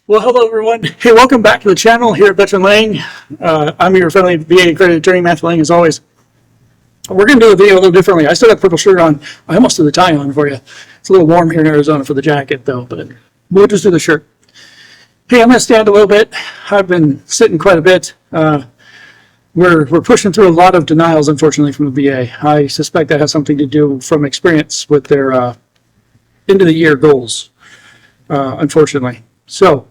Well, hello everyone. Hey, welcome back to the channel here at Veteran Lang. I'm your friendly VA accredited attorney, Matthew Lang, as always. We're going to do the video a little differently. I still got purple shirt on. I almost threw the tie on for you. It's a little warm here in Arizona for the jacket, though, but we'll just do the shirt. Hey, I'm going to stand a little bit. I've been sitting quite a bit. We're pushing through a lot of denials, unfortunately, from the VA. I suspect that has something to do from experience with their end of the year goals, unfortunately. So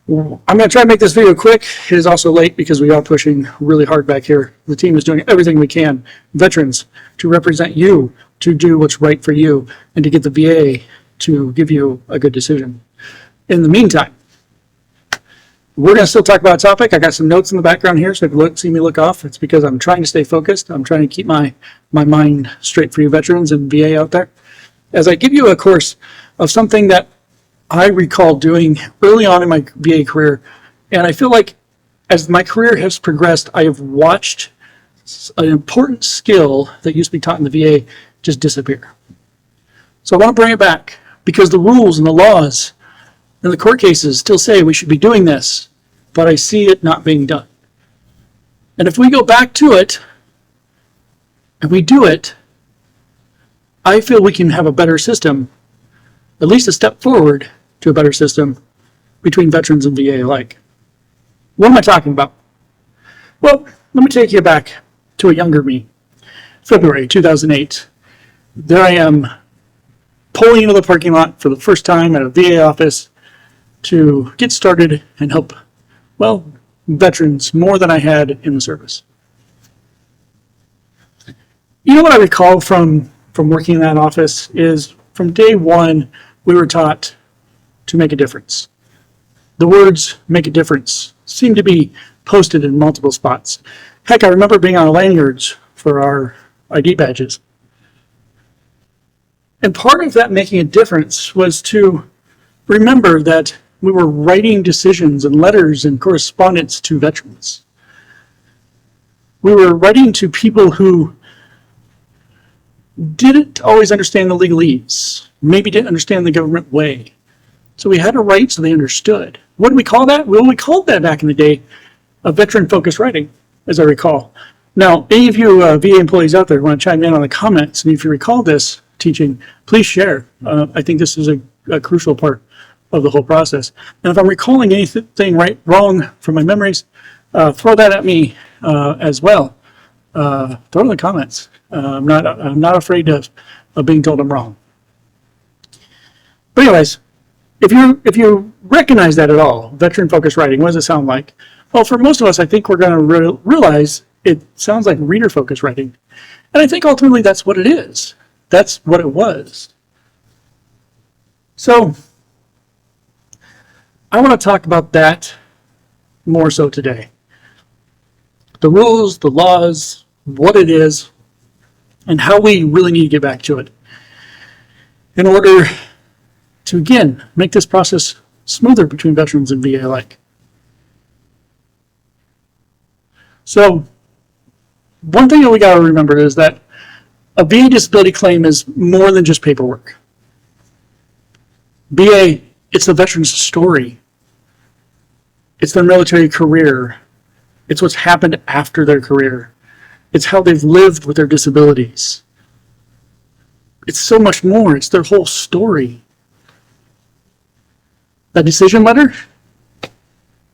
I'm going to try to make this video quick. It is also late because we are pushing really hard back here. The team is doing everything we can, veterans, to represent you, to do what's right for you, and to get the VA to give you a good decision. In the meantime, we're going to still talk about a topic. I got some notes in the background here, so if you see me look off, it's because I'm trying to stay focused. I'm trying to keep my mind straight for you veterans and VA out there. As I give you a course of something that I recall doing early on in my VA career, and I feel like as my career has progressed, I have watched an important skill that used to be taught in the VA just disappear. So I want to bring it back because the rules and the laws and the court cases still say we should be doing this, but I see it not being done. And if we go back to it and we do it, I feel we can have a better system, at least a step forward to a better system between veterans and VA alike. What am I talking about? Well, let me take you back to a younger me. February 2008. There I am pulling into the parking lot for the first time at a VA office to get started and help, well, veterans more than I had in the service. You know what I recall from working in that office is from day one, we were taught to make a difference. The words "make a difference" seem to be posted in multiple spots. Heck, I remember being on lanyards for our ID badges. And part of that making a difference was to remember that we were writing decisions and letters and correspondence to veterans. We were writing to people who didn't always understand the legalese, maybe didn't understand the government way. So we had to write so they understood. What do we call that? Well, we called that back in the day a veteran-focused writing, as I recall. Now, any of you VA employees out there want to chime in on the comments, and if you recall this teaching, please share. I think this is a crucial part of the whole process. And if I'm recalling anything wrong from my memories, throw that at me as well. Throw it in the comments. I'm not afraid of being told I'm wrong. But anyways, if you recognize that at all, veteran-focused writing, what does it sound like? Well, for most of us, I think we're going to realize it sounds like reader-focused writing. And I think ultimately that's what it is. That's what it was. So I want to talk about that more so today. The rules, the laws, what it is, and how we really need to get back to it in order to, again, make this process smoother between veterans and VA alike. So one thing that we got to remember is that a VA disability claim is more than just paperwork. VA, it's the veteran's story. It's their military career. It's what's happened after their career. It's how they've lived with their disabilities. It's so much more. It's their whole story. That decision letter,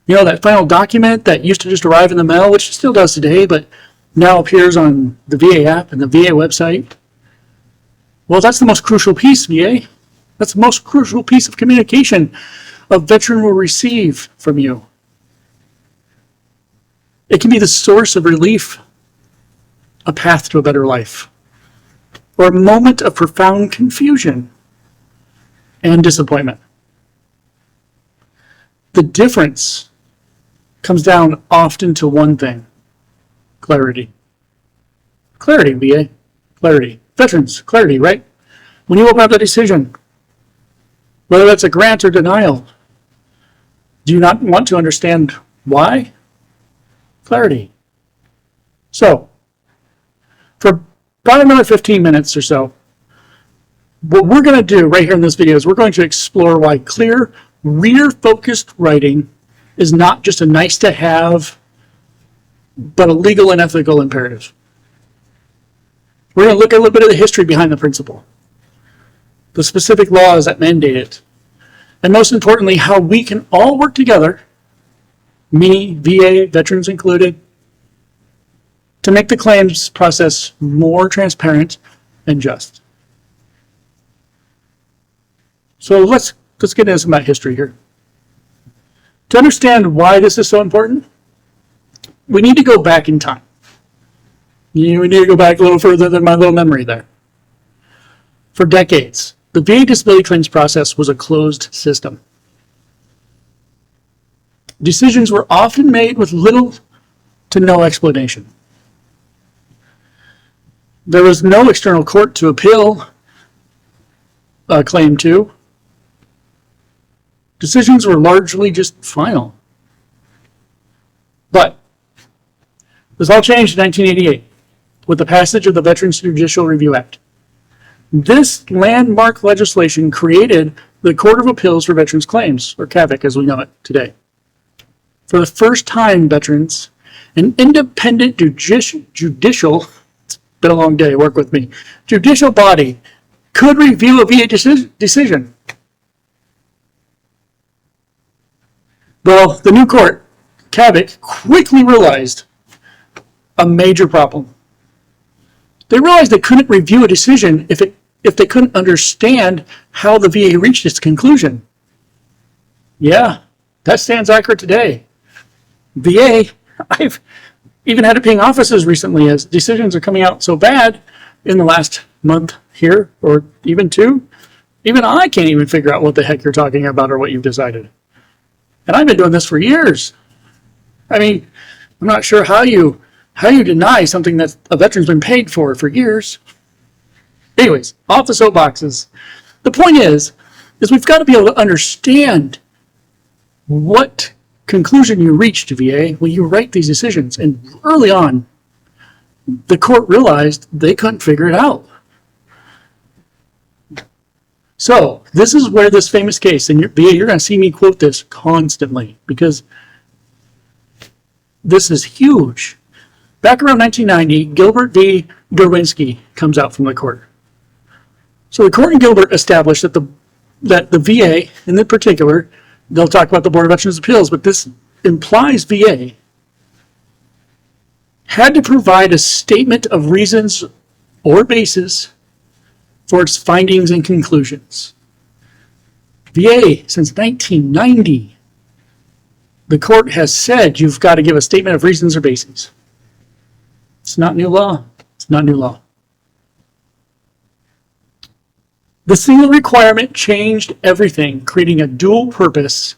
that final document that used to just arrive in the mail, which it still does today, but now appears on the VA app and the VA website. Well, that's the most crucial piece, VA. That's the most crucial piece of communication a veteran will receive from you. It can be the source of relief, a path to a better life, or a moment of profound confusion and disappointment. The difference comes down often to one thing: clarity. Clarity, VA. Clarity. Veterans, clarity, right? When you open up the decision, whether that's a grant or denial, do you not want to understand why? Clarity. So, for about another 15 minutes or so, what we're going to do right here in this video is we're going to explore why clear, reader-focused writing is not just a nice to have, but a legal and ethical imperative. We're going to look at a little bit of the history behind the principle, the specific laws that mandate it, and most importantly, how we can all work together, me, VA, veterans included, to make the claims process more transparent and just. So let's get into some of that history here. To understand why this is so important, we need to go back in time. We need to go back a little further than my little memory there. For decades, the VA disability claims process was a closed system. Decisions were often made with little to no explanation. There was no external court to appeal a claim to. Decisions were largely just final. But this all changed in 1988 with the passage of the Veterans Judicial Review Act. This landmark legislation created the Court of Appeals for Veterans Claims, or CAVIC as we know it today. For the first time, veterans, an independent judicial, it's been a long day, work with me, judicial body could review a VA decision. Well, the new court, CAVIC, quickly realized a major problem. They realized they couldn't review a decision if they couldn't understand how the VA reached its conclusion. Yeah, that stands accurate today. VA, I've even had it paying offices recently as decisions are coming out so bad in the last month here, or even two. Even I can't even figure out what the heck you're talking about or what you've decided. And I've been doing this for years. I mean, I'm not sure how you deny something that a veteran's been paid for years. Anyways, off the soapboxes. The point is we've got to be able to understand what conclusion you reached, VA, when you write these decisions. And early on, the court realized they couldn't figure it out. So this is where this famous case, and VA, you're going to see me quote this constantly because this is huge. Back around 1990, Gilbert v. Derwinski comes out from the court. So the court in Gilbert established that the VA, in particular, they'll talk about the Board of Veterans' Appeals, but this implies VA had to provide a statement of reasons or basis for its findings and conclusions. VA, since 1990, the court has said you've got to give a statement of reasons or basis. It's not new law. It's not new law. The single requirement changed everything, creating a dual purpose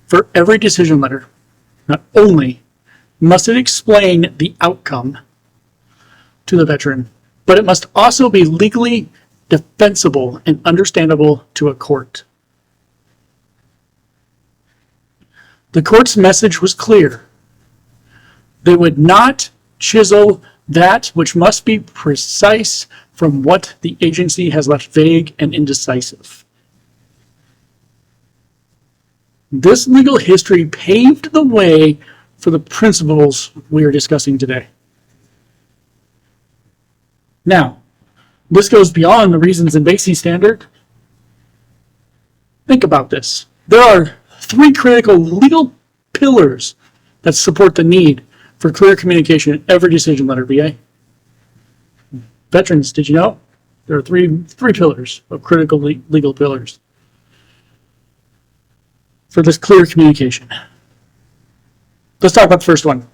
for every decision letter. Not only must it explain the outcome to the veteran, but it must also be legally defensible and understandable to a court. The court's message was clear. They would not chisel that which must be precise from what the agency has left vague and indecisive. This legal history paved the way for the principles we are discussing today. Now, this goes beyond the reasons and basis standard. Think about this. There are three critical legal pillars that support the need for clear communication in every decision letter, VA. Veterans, did you know? There are three pillars of critical legal pillars for this clear communication. Let's talk about the first one.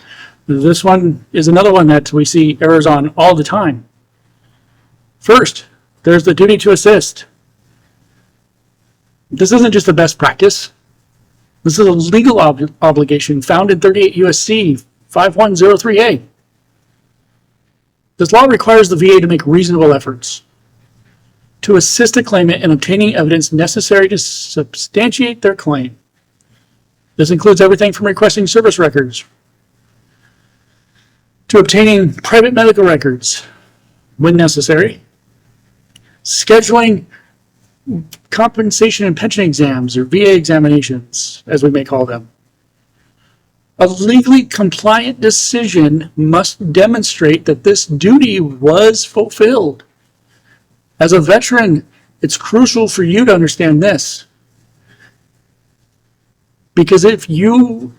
This one is another one that we see errors on all the time. First, there's the duty to assist. This isn't just a best practice. This is a legal obligation found in 38 U.S.C. 5103A. This law requires the VA to make reasonable efforts to assist a claimant in obtaining evidence necessary to substantiate their claim. This includes everything from requesting service records to obtaining private medical records when necessary, scheduling compensation and pension exams, or VA examinations, as we may call them. A legally compliant decision must demonstrate that this duty was fulfilled. As a veteran, it's crucial for you to understand this. Because if you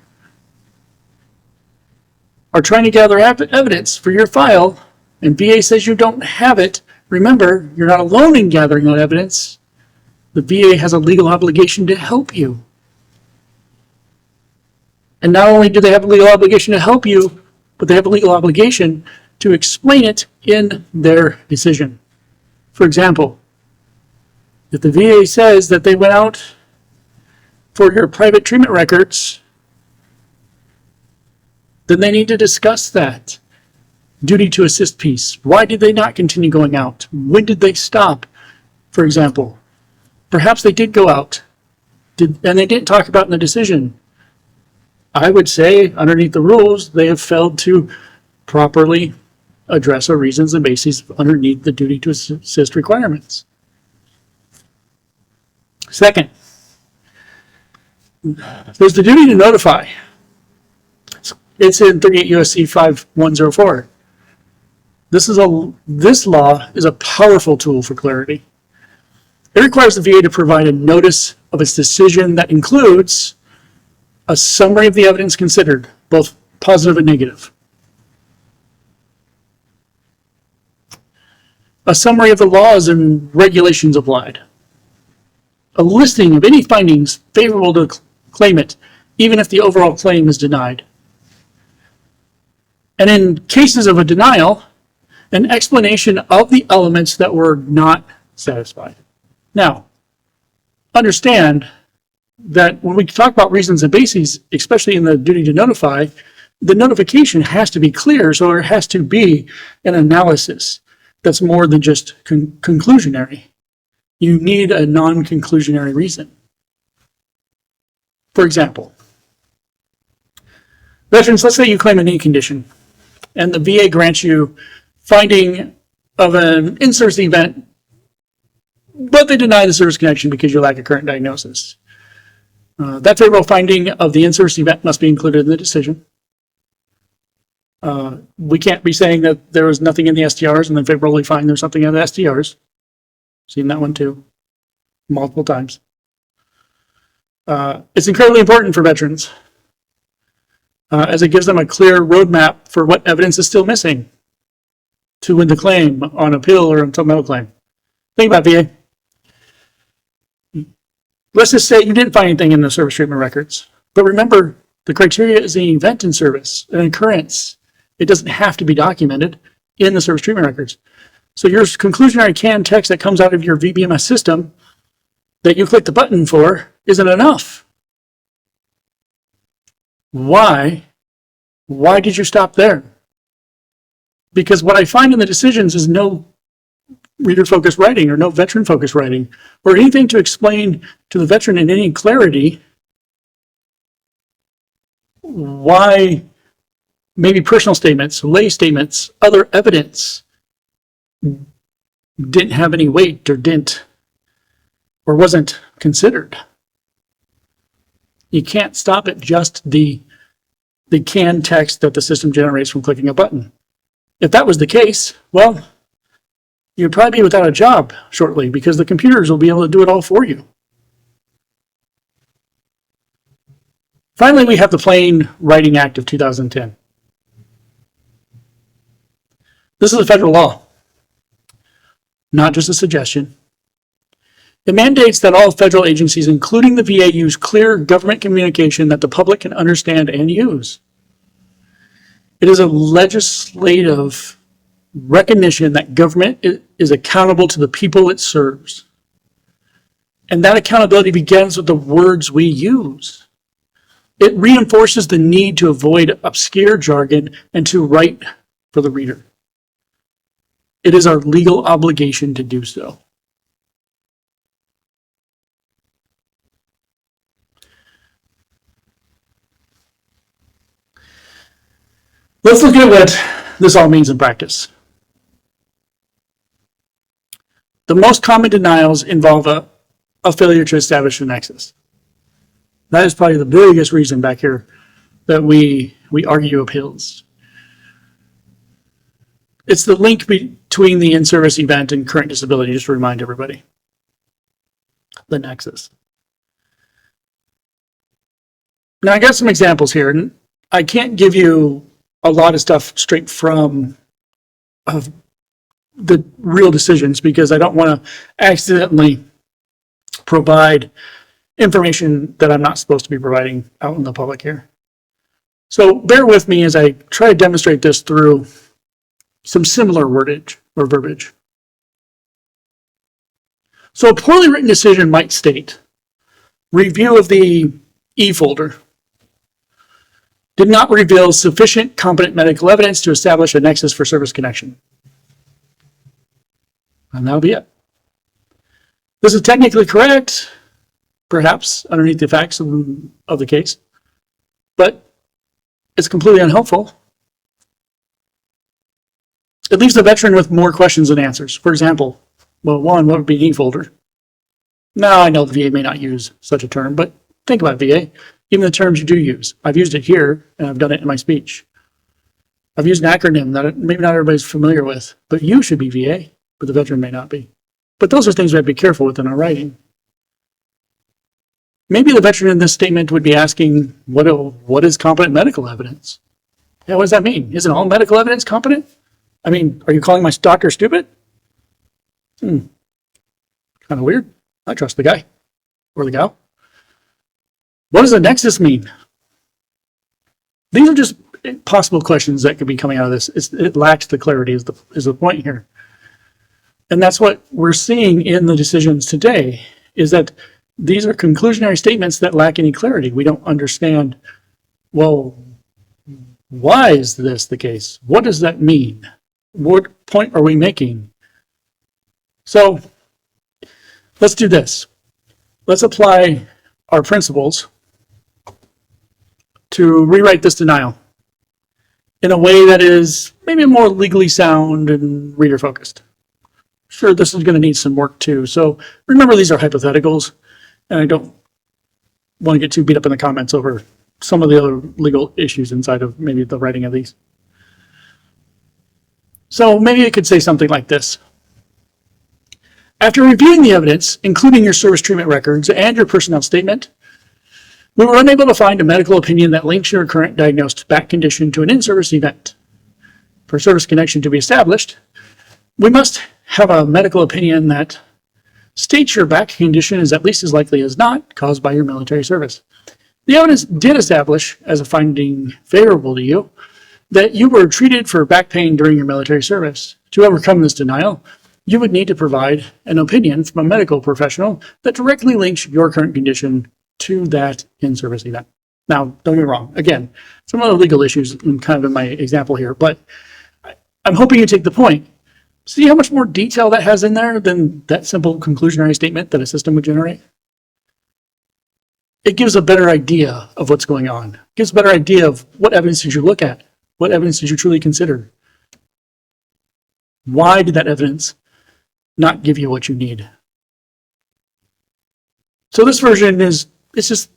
are trying to gather evidence for your file and VA says you don't have it, remember, you're not alone in gathering that evidence. The VA has a legal obligation to help you. And not only do they have a legal obligation to help you, but they have a legal obligation to explain it in their decision. For example, if the VA says that they went out for your private treatment records, then they need to discuss that duty to assist piece. Why did they not continue going out? When did they stop, for example? Perhaps they did go out, and they didn't talk about in the decision. I would say, underneath the rules, they have failed to properly address the reasons and bases underneath the duty to assist requirements. Second, there's the duty to notify. It's in 38 U.S.C. 5104. This law is a powerful tool for clarity. It requires the VA to provide a notice of its decision that includes a summary of the evidence considered, both positive and negative, a summary of the laws and regulations applied, a listing of any findings favorable to the claimant, even if the overall claim is denied, and in cases of a denial, an explanation of the elements that were not satisfied. Now, understand that when we talk about reasons and bases, especially in the duty to notify, the notification has to be clear, so there has to be an analysis that's more than just conclusionary. You need a non-conclusionary reason. For example, veterans, let's say you claim a knee condition, and the VA grants you finding of an in-service event, but they deny the service connection because you lack a current diagnosis. That favorable finding of the in-service event must be included in the decision. We can't be saying that there was nothing in the STRs and then favorably find there's something in the STRs. Seen that one too, multiple times. It's incredibly important for veterans as it gives them a clear roadmap for what evidence is still missing to win the claim on appeal or on supplemental claim. Think about VA. Let's just say you didn't find anything in the service treatment records. But remember, the criteria is an event in service, an occurrence. It doesn't have to be documented in the service treatment records. So your conclusionary canned text that comes out of your VBMS system that you click the button for isn't enough. Why? Why did you stop there? Because what I find in the decisions is no reader-focused writing or no veteran-focused writing or anything to explain to the veteran in any clarity why maybe personal statements, lay statements, other evidence didn't have any weight or didn't or wasn't considered. You can't stop at just the canned text that the system generates from clicking a button. If that was the case, well, you'd probably be without a job shortly because the computers will be able to do it all for you. Finally, we have the Plain Writing Act of 2010. This is a federal law, not just a suggestion. It mandates that all federal agencies, including the VA, use clear government communication that the public can understand and use. It is a legislative recognition that government is accountable to the people it serves. And that accountability begins with the words we use. It reinforces the need to avoid obscure jargon and to write for the reader. It is our legal obligation to do so. Let's look at what this all means in practice. The most common denials involve a failure to establish a nexus. That is probably the biggest reason back here that we argue appeals. It's the link between the in-service event and current disability, just to remind everybody. The nexus. Now I got some examples here, and I can't give you a lot of stuff straight from the real decisions because I don't want to accidentally provide information that I'm not supposed to be providing out in the public here. So bear with me as I try to demonstrate this through some similar wordage or verbiage. So a poorly written decision might state, review of the e-folder did not reveal sufficient competent medical evidence to establish a nexus for service connection. And that'll be it. This is technically correct, perhaps underneath the facts of the case, but it's completely unhelpful. It leaves the veteran with more questions than answers. For example, well, one, what would be an e-folder? Now, I know the VA may not use such a term, but think about VA. Even the terms you do use. I've used it here, and I've done it in my speech. I've used an acronym that maybe not everybody's familiar with, but you should be VA, but the veteran may not be. But those are things we have to be careful with in our writing. Maybe the veteran in this statement would be asking, what is competent medical evidence? Yeah, what does that mean? Isn't all medical evidence competent? I mean, are you calling my doctor stupid? Kind of weird. I trust the guy or the gal. What does a nexus mean? These are just possible questions that could be coming out of this. It lacks the clarity is the point here. And that's what we're seeing in the decisions today, is that these are conclusionary statements that lack any clarity. We don't understand, well, why is this the case? What does that mean? What point are we making? So let's do this. Let's apply our principles to rewrite this denial in a way that is maybe more legally sound and reader focused. Sure, this is going to need some work too. So remember, these are hypotheticals, and I don't want to get too beat up in the comments over some of the other legal issues inside of maybe the writing of these. So maybe it could say something like this. After reviewing the evidence, including your service treatment records and your personnel statement, we were unable to find a medical opinion that links your current diagnosed back condition to an in-service event. For service connection to be established, we must have a medical opinion that states your back condition is at least as likely as not caused by your military service. The evidence did establish, as a finding favorable to you, that you were treated for back pain during your military service. To overcome this denial, you would need to provide an opinion from a medical professional that directly links your current condition to that in-service event. Now, don't get me wrong. Again, some other legal issues kind of in my example here, but I'm hoping you take the point. See how much more detail that has in there than that simple conclusionary statement that a system would generate? It gives a better idea of what's going on. It gives a better idea of what evidence did you look at? What evidence did you truly consider? Why did that evidence not give you what you need? So this version it's just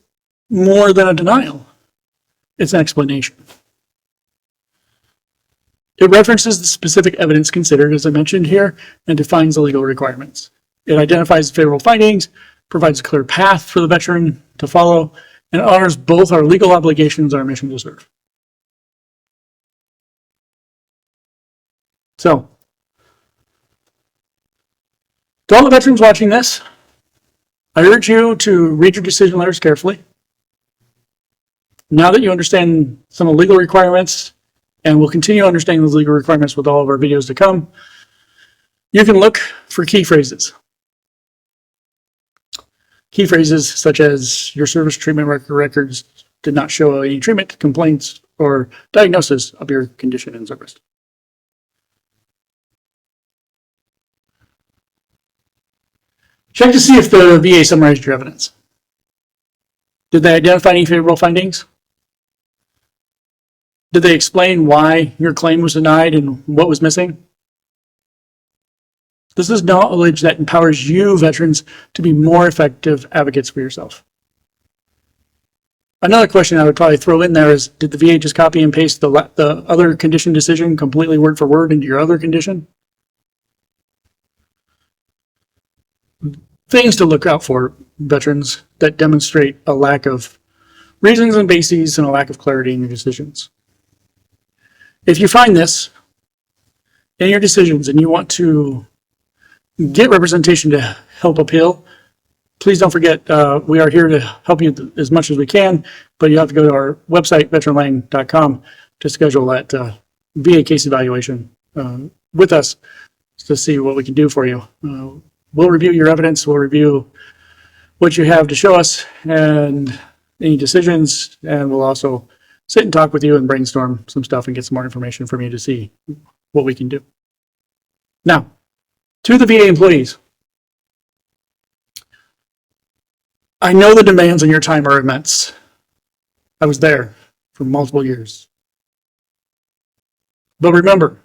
more than a denial. It's an explanation. It references the specific evidence considered, as I mentioned here, and defines the legal requirements. It identifies favorable findings, provides a clear path for the veteran to follow, and honors both our legal obligations and our mission to serve. So, to all the veterans watching this, I urge you to read your decision letters carefully. Now that you understand some of the legal requirements, and we'll continue understanding those legal requirements with all of our videos to come, you can look for key phrases. Key phrases such as your service treatment records did not show any treatment, complaints, or diagnosis of your condition in service. Check to see if the VA summarized your evidence. Did they identify any favorable findings? Did they explain why your claim was denied and what was missing? This is knowledge that empowers you, veterans, to be more effective advocates for yourself. Another question I would probably throw in there is, did the VA just copy and paste the other condition decision completely word for word into your other condition? Things to look out for, veterans, that demonstrate a lack of reasons and bases and a lack of clarity in your decisions. If you find this in your decisions and you want to get representation to help appeal, please don't forget, we are here to help you as much as we can, but you have to go to our website, veteranlang.com, to schedule that VA case evaluation with us to see what we can do for you. We'll review your evidence, we'll review what you have to show us and any decisions, and we'll also sit and talk with you and brainstorm some stuff and get some more information from you to see what we can do. Now, to the VA employees, I know the demands on your time are immense. I was there for multiple years. But remember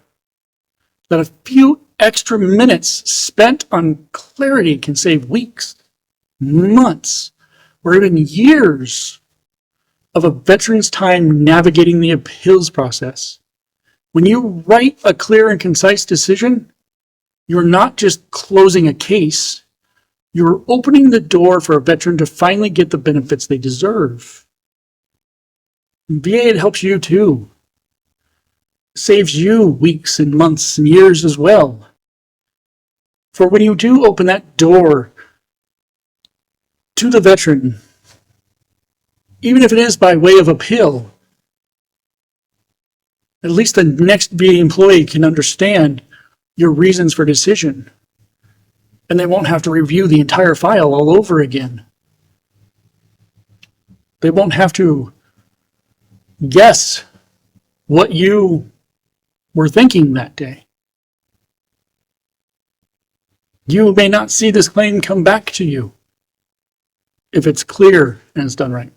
that a few extra minutes spent on clarity can save weeks, months, or even years of a veteran's time navigating the appeals process. When you write a clear and concise decision, you're not just closing a case, you're opening the door for a veteran to finally get the benefits they deserve. VA, it helps you too. Saves you weeks and months and years as well. For when you do open that door to the veteran, even if it is by way of appeal, at least the next VA employee can understand your reasons for decision, and they won't have to review the entire file all over again. They won't have to guess what you were thinking that day. You may not see this claim come back to you if it's clear and it's done right.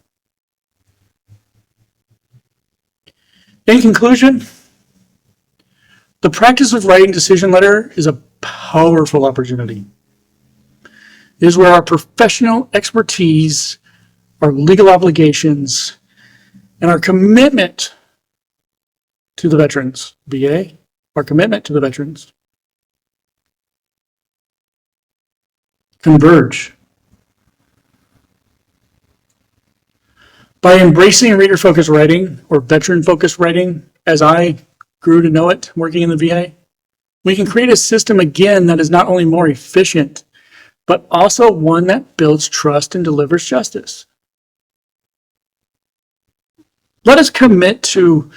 In conclusion, the practice of writing decision letter is a powerful opportunity. It is where our professional expertise, our legal obligations, and our commitment to the veterans, VA, our commitment to the veterans, converge. By embracing reader-focused writing or veteran-focused writing, as I grew to know it working in the VA, we can create a system again that is not only more efficient, but also one that builds trust and delivers justice. Let us commit to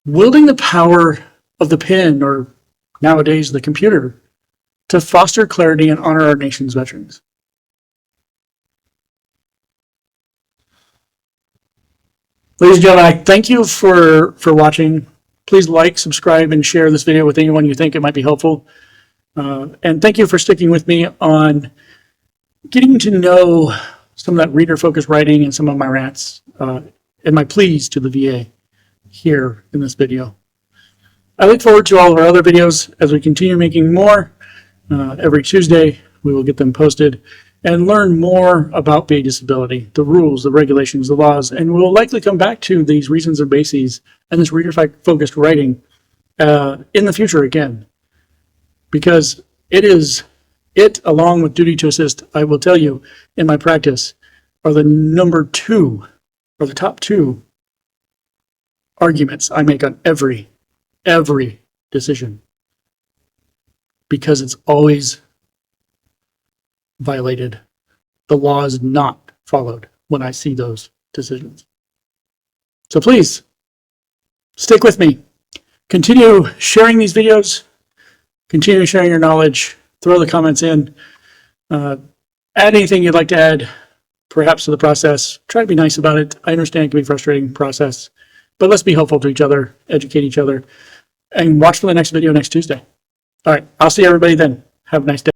wielding the power of the pen, or nowadays the computer, to foster clarity and honor our nation's veterans. Ladies and gentlemen, I thank you for watching. Please like, subscribe, and share this video with anyone you think it might be helpful. And thank you for sticking with me on getting to know some of that reader-focused writing and some of my rants and my pleas to the VA here in this video. I look forward to all of our other videos as we continue making more. Every Tuesday, we will get them posted and learn more about VA disability, the rules, the regulations, the laws, and we'll likely come back to these reasons and bases and this reader-focused writing in the future again. Because it, along with duty to assist, I will tell you, in my practice, are the number two, or the top two arguments I make on every decision. Because it's always violated. The law is not followed when I see those decisions. So please, stick with me. Continue sharing these videos. Continue sharing your knowledge. Throw the comments in. Add anything you'd like to add, perhaps, to the process. Try to be nice about it. I understand it can be a frustrating process, but let's be helpful to each other, educate each other, and watch for the next video next Tuesday. All right, I'll see everybody then. Have a nice day.